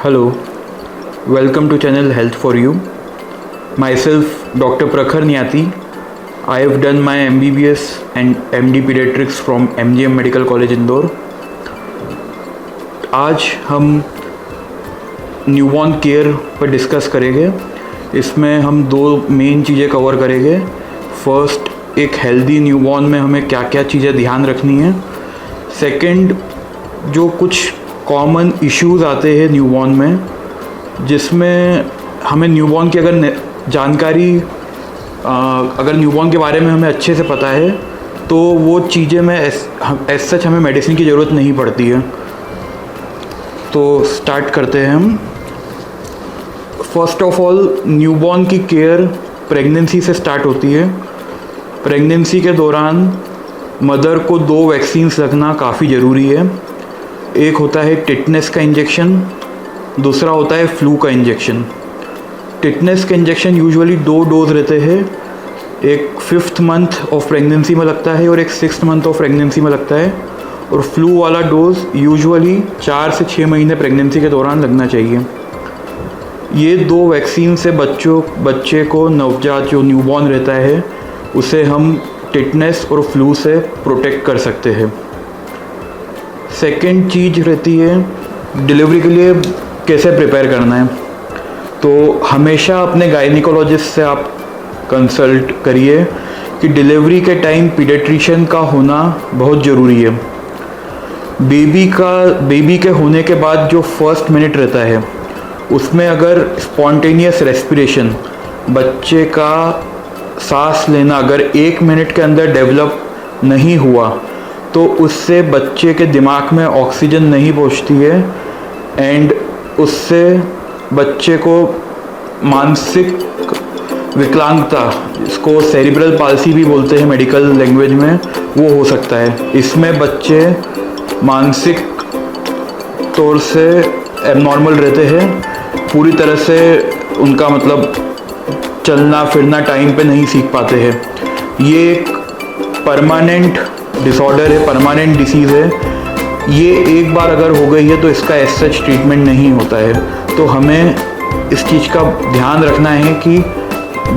Hello, welcome to channel Health for You. Myself, Dr. Prakhar Niyati. I have done my MBBS and MD Pediatrics from MGM Medical College Indore. आज हम newborn care पर discuss करेंगे. इसमें हम दो main चीज़ें cover करेंगे. First, एक हेल्दी न्यूबॉर्न में हमें क्या क्या चीज़ें ध्यान रखनी है. सेकंड, जो कुछ कॉमन इश्यूज़ आते हैं न्यूबॉर्न में, जिसमें हमें न्यूबॉर्न की अगर जानकारी अगर न्यूबॉर्न के बारे में हमें अच्छे से पता है तो वो चीज़ें में एज सच हमें मेडिसिन की ज़रूरत नहीं पड़ती है. तो स्टार्ट करते हैं हम. फर्स्ट ऑफ ऑल, न्यूबॉर्न की केयर प्रेगनेंसी से स्टार्ट होती है. प्रेगनेंसी के दौरान मदर को 2 वैक्सीन्स लगना काफ़ी ज़रूरी है. एक होता है टिटनेस का इंजेक्शन, दूसरा होता है फ्लू का इंजेक्शन. टिटनेस का इंजेक्शन यूजुअली 2 डोज रहते हैं. एक 5th मंथ ऑफ प्रेगनेंसी में लगता है और एक 6th मंथ ऑफ प्रेगनेंसी में लगता है. और फ्लू वाला डोज यूजुअली 4 से 6 महीने प्रेगनेंसी के दौरान लगना चाहिए. ये 2 वैक्सीन से बच्चे को, नवजात जो न्यूबॉर्न रहता है, उसे हम टिटनेस और फ्लू से प्रोटेक्ट कर सकते हैं. सेकेंड चीज़ रहती है डिलीवरी के लिए कैसे प्रिपेयर करना है. तो हमेशा अपने गायनिकोलॉजिस्ट से आप कंसल्ट करिए कि डिलीवरी के टाइम पीडियाट्रिशियन का होना बहुत ज़रूरी है. बेबी के होने के बाद जो फर्स्ट मिनट रहता है उसमें अगर स्पॉन्टेनियस रेस्पिरेशन, बच्चे का सांस लेना अगर 1 मिनट के अंदर डेवलप नहीं हुआ तो उससे बच्चे के दिमाग में ऑक्सीजन नहीं पहुंचती है एंड उससे बच्चे को मानसिक विकलांगता, जिसको सेरिब्रल पाल्सी भी बोलते हैं मेडिकल लैंग्वेज में, वो हो सकता है. इसमें बच्चे मानसिक तौर से एबनॉर्मल रहते हैं. पूरी तरह से उनका मतलब चलना फिरना टाइम पे नहीं सीख पाते हैं. ये एक परमानेंट डिसऑर्डर है, परमानेंट डिसीज़ है. ये एक बार अगर हो गई है तो इसका एज सच ट्रीटमेंट नहीं होता है. तो हमें इस चीज़ का ध्यान रखना है कि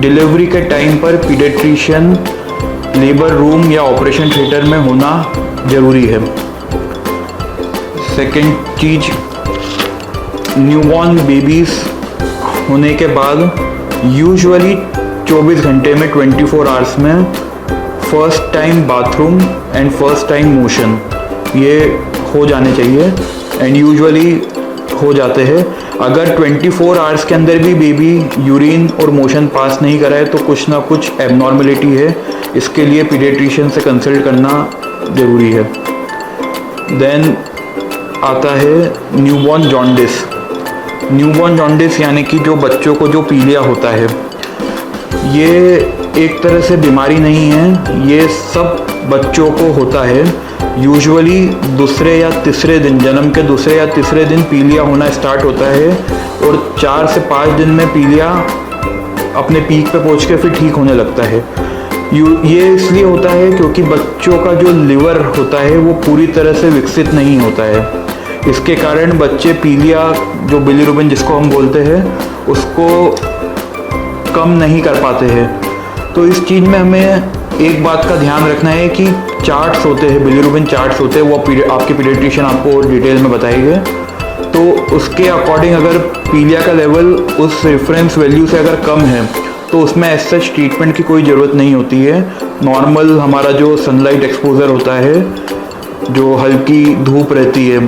डिलीवरी के टाइम पर पीडियाट्रिशियन लेबर रूम या ऑपरेशन थिएटर में होना ज़रूरी है. सेकेंड चीज़, न्यूबॉर्न बेबीज़ होने के बाद यूजुअली 24 घंटे में 24 आवर्स में first time bathroom and first time motion ये हो जाने चाहिए एंड यूजुअली हो जाते हैं. अगर 24 आवर्स के अंदर भी बेबी यूरिन और मोशन पास नहीं कराए तो कुछ ना कुछ एबनॉर्मलिटी है. इसके लिए पीडियाट्रिशियन से कंसल्ट करना ज़रूरी है. देन आता है न्यूबॉर्न जॉन्डिस. न्यूबॉर्न जॉन्डिस यानी कि जो बच्चों को जो पीलिया होता है, ये एक तरह से बीमारी नहीं है. ये सब बच्चों को होता है. यूजुअली दूसरे या तीसरे दिन, जन्म के दूसरे या तीसरे दिन पीलिया होना स्टार्ट होता है और 4 से 5 दिन में पीलिया अपने पीक पे पहुंच के फिर ठीक होने लगता है. ये इसलिए होता है क्योंकि बच्चों का जो लिवर होता है वो पूरी तरह से विकसित नहीं होता है. इसके कारण बच्चे पीलिया, जो बिलीरुबिन जिसको हम बोलते हैं, उसको कम नहीं कर पाते हैं. तो इस चीज़ में हमें एक बात का ध्यान रखना है कि चार्ट्स होते हैं, बिलीरुबिन चार्ट्स होते हैं, वो आपके पीडियाट्रिशियन आपको डिटेल में बताएंगे. तो उसके अकॉर्डिंग अगर पीलिया का लेवल उस रेफरेंस वैल्यू से अगर कम है तो उसमें एज सच ट्रीटमेंट की कोई ज़रूरत नहीं होती है. नॉर्मल हमारा जो सनलाइट एक्सपोजर होता है, जो हल्की धूप रहती है,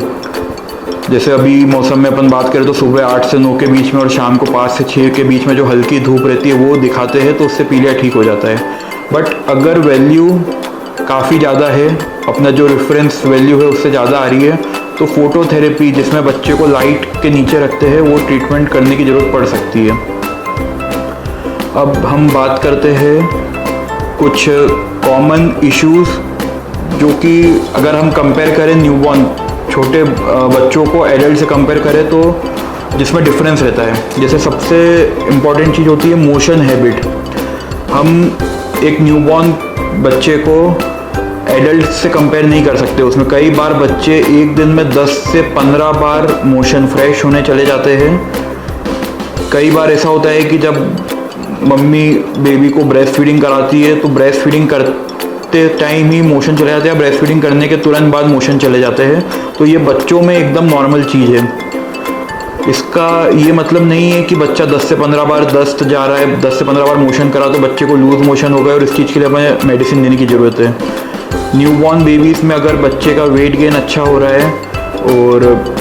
जैसे अभी मौसम में अपन बात करें तो सुबह 8 से 9 के बीच में और शाम को 5 से 6 के बीच में जो हल्की धूप रहती है वो दिखाते हैं तो उससे पीलिया ठीक हो जाता है. बट अगर वैल्यू काफ़ी ज़्यादा है, अपना जो रेफरेंस वैल्यू है उससे ज़्यादा आ रही है, तो फोटोथेरेपी, जिसमें बच्चे को लाइट के नीचे रखते हैं, वो ट्रीटमेंट करने की ज़रूरत पड़ सकती है. अब हम बात करते हैं कुछ कॉमन इश्यूज़ जो कि अगर हम कंपेयर करें न्यूबॉर्न छोटे बच्चों को एडल्ट से कंपेयर करें तो जिसमें डिफरेंस रहता है. जैसे सबसे इम्पॉर्टेंट चीज़ होती है मोशन हैबिट. हम एक न्यूबॉर्न बच्चे को एडल्ट से कंपेयर नहीं कर सकते। उसमें कई बार बच्चे एक दिन में 10 से 15 बार मोशन फ्रेश होने चले जाते हैं। कई बार ऐसा होता है कि जब मम्मी बेबी को ब्रेस्ट फीडिंग कराती है तो ब्रेस्ट फीडिंग करते टाइम ही मोशन चले जाते हैं, ब्रेस्ट फीडिंग करने के तुरंत बाद मोशन चले जाते हैं। तो ये बच्चों में एकदम नॉर्मल चीज़ है। इसका ये मतलब नहीं है कि बच्चा 10 से 15 बार दस्त जा रहा है, 10 से 15 बार मोशन करा तो बच्चे को लूज मोशन हो गया और इस चीज़ के लिए हमें मेडिसिन देने की ज़रूरत है। न्यूबॉर्न बेबीज़ में अगर बच्चे का वेट गेन अच्छा हो रहा है और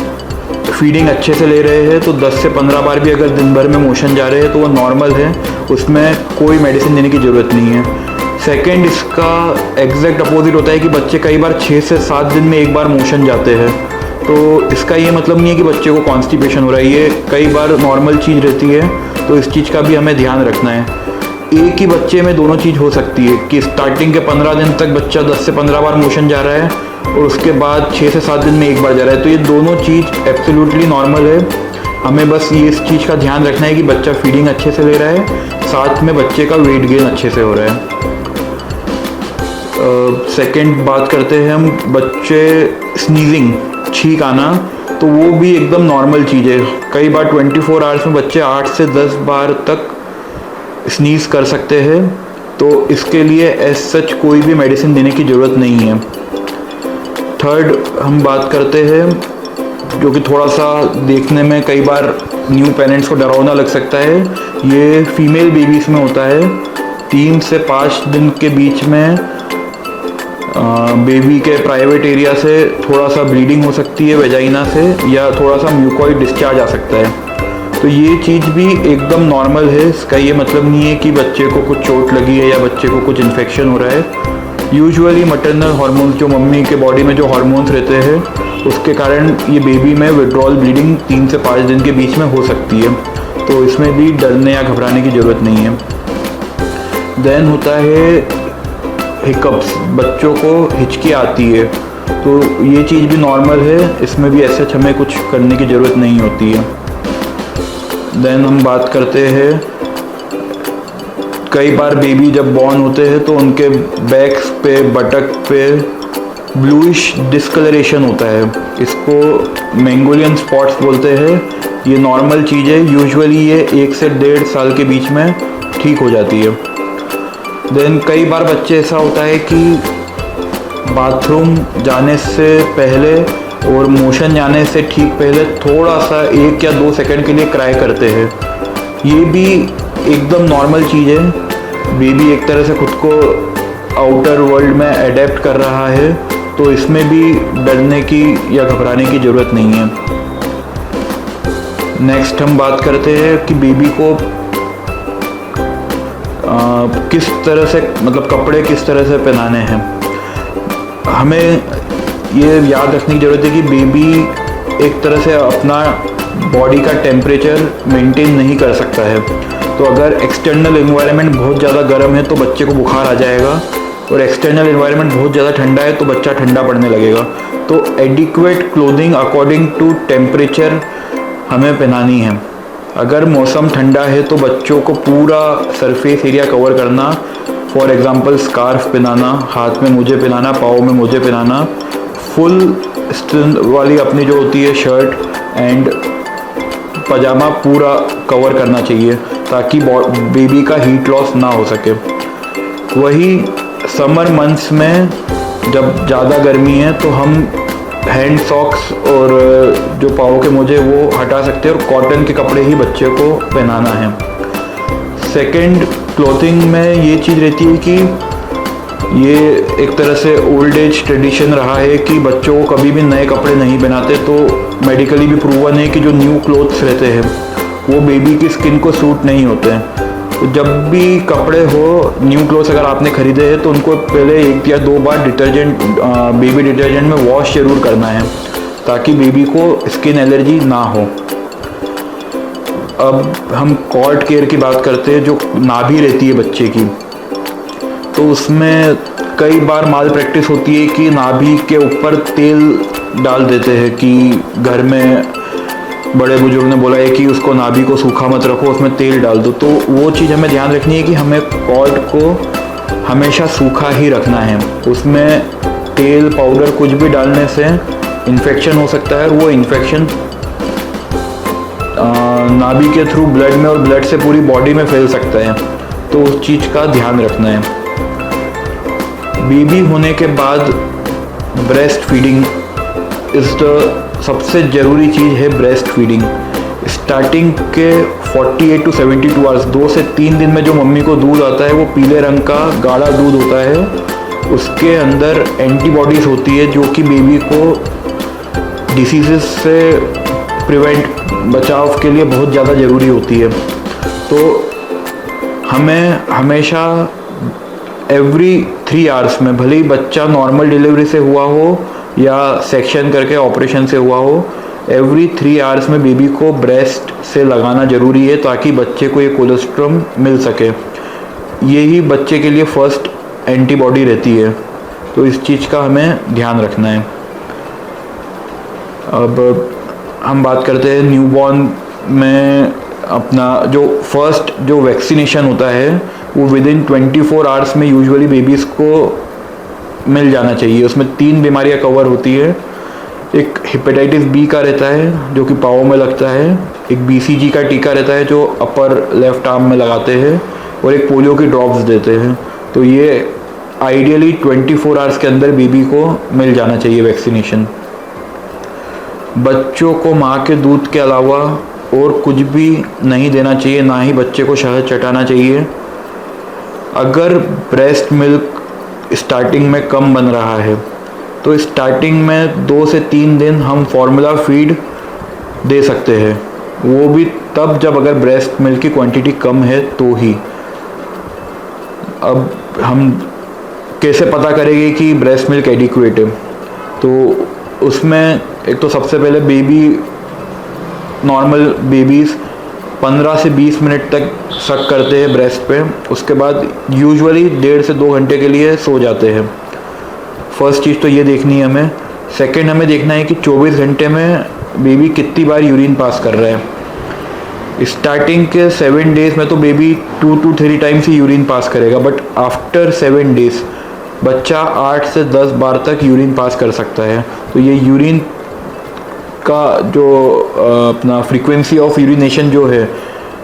फीडिंग अच्छे से ले रहे हैं तो 10 से 15 बार भी अगर दिन भर में मोशन जा रहे हैं तो वो नॉर्मल है, उसमें कोई मेडिसिन देने की ज़रूरत नहीं है। सेकंड, इसका एग्जैक्ट अपोजिट होता है कि बच्चे कई बार 6 से 7 दिन में एक बार मोशन जाते हैं। तो इसका ये मतलब नहीं है कि बच्चे को कॉन्स्टिपेशन हो रहा है, ये कई बार नॉर्मल चीज़ रहती है। तो इस चीज़ का भी हमें ध्यान रखना है। एक ही बच्चे में दोनों चीज़ हो सकती है कि स्टार्टिंग के 15 दिन तक बच्चा 10 से 15 बार मोशन जा रहा है और उसके बाद 6 से 7 दिन में एक बार जा रहा है। तो ये दोनों चीज़ एब्सोल्युटली नॉर्मल है। हमें बस ये इस चीज़ का ध्यान रखना है कि बच्चा फीडिंग अच्छे से ले रहा है, साथ में बच्चे का वेट गेन अच्छे से हो रहा है। सेकंड बात करते हैं हम, बच्चे स्नीजिंग, छींक आना, तो वो भी एकदम नॉर्मल चीज़ है। कई बार 24 आवर्स में बच्चे 8 से 10 बार तक स्नीज कर सकते हैं। तो इसके लिए एज सच कोई भी मेडिसिन देने की ज़रूरत नहीं है। थर्ड हम बात करते हैं जो कि थोड़ा सा देखने में कई बार न्यू पेरेंट्स को डरावना लग सकता है। ये फीमेल बेबीज़ में होता है। 3 से 5 दिन के बीच में बेबी के प्राइवेट एरिया से थोड़ा सा ब्लीडिंग हो सकती है वेजाइना से, या थोड़ा सा म्यूकॉइड डिस्चार्ज आ सकता है। तो ये चीज़ भी एकदम नॉर्मल है। इसका ये मतलब नहीं है कि बच्चे को कुछ चोट लगी है या बच्चे को कुछ इन्फेक्शन हो रहा है। यूजुअली मटरनल हार्मोन्स, जो मम्मी के बॉडी में जो हार्मोन्स रहते हैं, उसके कारण ये बेबी में विड्रॉल ब्लीडिंग 3 से 5 दिन के बीच में हो सकती है। तो इसमें भी डरने या घबराने की ज़रूरत नहीं है। देन होता है हिकअप्स, बच्चों को हिचकी आती है, तो ये चीज़ भी नॉर्मल है। इसमें भी ऐसे हमें कुछ करने की ज़रूरत नहीं होती है। देन हम बात करते हैं, कई बार बेबी जब बॉर्न होते हैं तो उनके बैक पे, बटक पे ब्लूइश डिस्कलरेशन होता है। इसको मेंगोलियन स्पॉट्स बोलते हैं। ये नॉर्मल चीज़ है। यूजुअली ये 1 से 1.5 साल के बीच में ठीक हो जाती है। देन कई बार बच्चे ऐसा होता है कि बाथरूम जाने से पहले और मोशन जाने से ठीक पहले थोड़ा सा 1 या 2 सेकंड के लिए क्राई करते हैं। ये भी एकदम नॉर्मल चीज़ है। बेबी एक तरह से खुद को आउटर वर्ल्ड में अडेप्ट कर रहा है, तो इसमें भी डरने की या घबराने की ज़रूरत नहीं है। नेक्स्ट हम बात करते हैं कि बेबी को किस तरह से, मतलब कपड़े किस तरह से पहनाने हैं। हमें ये याद रखने की ज़रूरत है कि बेबी एक तरह से अपना बॉडी का टेम्परेचर मेंटेन नहीं कर सकता है। तो अगर एक्सटर्नल एनवायरनमेंट बहुत ज़्यादा गर्म है तो बच्चे को बुखार आ जाएगा, और एक्सटर्नल एनवायरनमेंट बहुत ज़्यादा ठंडा है तो बच्चा ठंडा पड़ने लगेगा। तो adequate clothing according to temperature हमें पहनानी है। अगर मौसम ठंडा है तो बच्चों को पूरा सरफेस एरिया कवर करना, फॉर एग्ज़ाम्पल स्कार्फ पहनाना, हाथ में मोजे पहनाना, पाँव में मोजे पहनाना, फुल स्ट्रेंथ वाली अपनी जो होती है शर्ट एंड पजामा पूरा कवर करना चाहिए ताकि बेबी का हीट लॉस ना हो सके। वही समर मंथ्स में जब ज़्यादा गर्मी है तो हम हैंड सॉक्स और जो पाँव के मोजे वो हटा सकते हैं और कॉटन के कपड़े ही बच्चे को पहनाना है। सेकंड, क्लोथिंग में ये चीज़ रहती है कि ये एक तरह से ओल्ड एज ट्रेडिशन रहा है कि बच्चों को कभी भी नए कपड़े नहीं पहनाते। तो मेडिकली भी प्रूवन है कि जो न्यू क्लोथ्स रहते हैं वो बेबी की स्किन को सूट नहीं होते हैं। तो जब भी कपड़े हो, न्यू क्लोथ्स अगर आपने ख़रीदे हैं तो उनको पहले 1 या 2 बार बेबी डिटर्जेंट में वॉश जरूर करना है ताकि बेबी को स्किन एलर्जी ना हो। अब हम कॉर्ड केयर की बात करते हैं, जो नाभि रहती है बच्चे की। तो उसमें कई बार माल प्रैक्टिस होती है कि नाभि के ऊपर तेल डाल देते हैं कि घर में बड़े बुजुर्ग ने बोला है कि उसको नाभि को सूखा मत रखो, उसमें तेल डाल दो। तो वो चीज़ हमें ध्यान रखनी है कि हमें कॉर्ड को हमेशा सूखा ही रखना है। उसमें तेल पाउडर कुछ भी डालने से इन्फेक्शन हो सकता है, और वो इन्फेक्शन नाभि के थ्रू ब्लड में और ब्लड से पूरी बॉडी में फैल सकता है। तो उस चीज़ का ध्यान रखना है। बेबी होने के बाद ब्रेस्ट फीडिंग इस सबसे ज़रूरी चीज़ है। ब्रेस्ट फीडिंग स्टार्टिंग के 48 to 72 आवर्स 2 से 3 दिन में जो मम्मी को दूध आता है वो पीले रंग का गाढ़ा दूध होता है। उसके अंदर एंटीबॉडीज़ होती है जो कि बेबी को डिसीज़ से बचाव के लिए बहुत ज़्यादा ज़रूरी होती है। तो हमें हमेशा एवरी 3 आवर्स में, भले ही बच्चा नॉर्मल डिलीवरी से हुआ हो या सेक्शन करके ऑपरेशन से हुआ हो, एवरी 3 आवर्स में बेबी को ब्रेस्ट से लगाना ज़रूरी है ताकि बच्चे को ये कोलेस्ट्रॉम मिल सके। यही बच्चे के लिए फर्स्ट एंटीबॉडी रहती है। तो इस चीज़ का हमें ध्यान रखना है। अब हम बात करते हैं न्यूबॉर्न में अपना जो फर्स्ट जो वैक्सीनेशन होता है वो विदिन 24 आवर्स में यूजुअली बेबीज़ को मिल जाना चाहिए। उसमें 3 बीमारियां कवर होती है। एक हेपेटाइटिस बी का रहता है जो कि पाँव में लगता है, एक BCG का टीका रहता है जो अपर लेफ्ट आर्म में लगाते हैं, और एक पोलियो की ड्रॉप्स देते हैं। तो ये आइडियली 24 आवर्स के अंदर बेबी को मिल जाना चाहिए वैक्सीनेशन। बच्चों को माँ के दूध के अलावा और कुछ भी नहीं देना चाहिए, ना ही बच्चे को शहद चटाना चाहिए। अगर ब्रेस्ट मिल्क स्टार्टिंग में कम बन रहा है तो स्टार्टिंग में 2 से 3 दिन हम फॉर्मूला फीड दे सकते हैं, वो भी तब जब अगर ब्रेस्ट मिल्क की क्वांटिटी कम है तो ही। अब हम कैसे पता करेंगे कि ब्रेस्ट मिल्क एडिक्वेट है? तो उसमें एक तो सबसे पहले नॉर्मल बेबीज़ 15 से 20 मिनट तक सक करते हैं ब्रेस्ट पे। उसके बाद यूजुअली 1.5 से 2 घंटे के लिए सो जाते हैं। फर्स्ट चीज़ तो ये देखनी है हमें। सेकंड हमें देखना है कि 24 घंटे में बेबी कितनी बार यूरिन पास कर रहा है। स्टार्टिंग के 7 डेज़ में तो baby 2 to 3 times he urine pass करेगा, बट आफ्टर 7 डेज़ बच्चा 8 से 10 बार तक यूरिन पास कर सकता है। तो ये यूरिन का जो अपना फ्रीक्वेंसी ऑफ यूरिनेशन जो है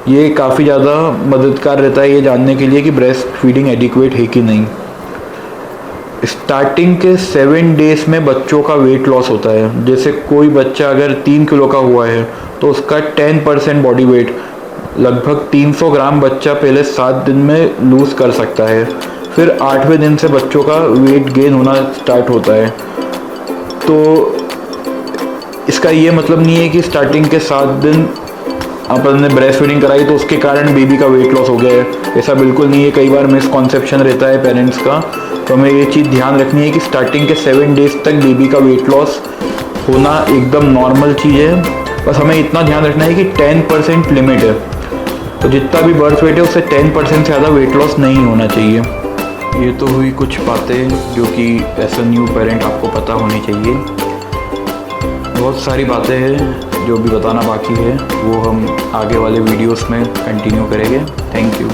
ये काफ़ी ज़्यादा मददगार रहता है ये जानने के लिए कि ब्रेस्ट फीडिंग एडिक्वेट है कि नहीं। स्टार्टिंग के 7 डेज़ में बच्चों का वेट लॉस होता है। जैसे कोई बच्चा अगर 3 किलो का हुआ है तो उसका 10% बॉडी वेट लगभग 300 ग्राम बच्चा पहले 7 दिन में लूज़ कर सकता है। फिर 8वें दिन से बच्चों का वेट गेन होना स्टार्ट होता है। तो इसका ये मतलब नहीं है कि स्टार्टिंग के 7 दिन अपन ने ब्रेस्ट फीडिंग कराई तो उसके कारण बेबी का वेट लॉस हो गया है। ऐसा बिल्कुल नहीं है। कई बार मिसकॉन्सेप्शन रहता है पेरेंट्स का। तो हमें ये चीज़ ध्यान रखनी है कि स्टार्टिंग के 7 डेज़ तक बेबी का वेट लॉस होना एकदम नॉर्मल चीज़ है। बस हमें इतना ध्यान रखना है कि 10% लिमिट है। तो जितना भी बर्थ वेट है उससे 10% से ज़्यादा वेट लॉस नहीं होना चाहिए। ये तो हुई कुछ बातें जो कि एज अ न्यू पेरेंट आपको पता होनी चाहिए। बहुत सारी बातें हैं जो भी बताना बाकी है, वो हम आगे वाले वीडियोस में कंटिन्यू करेंगे। Thank you.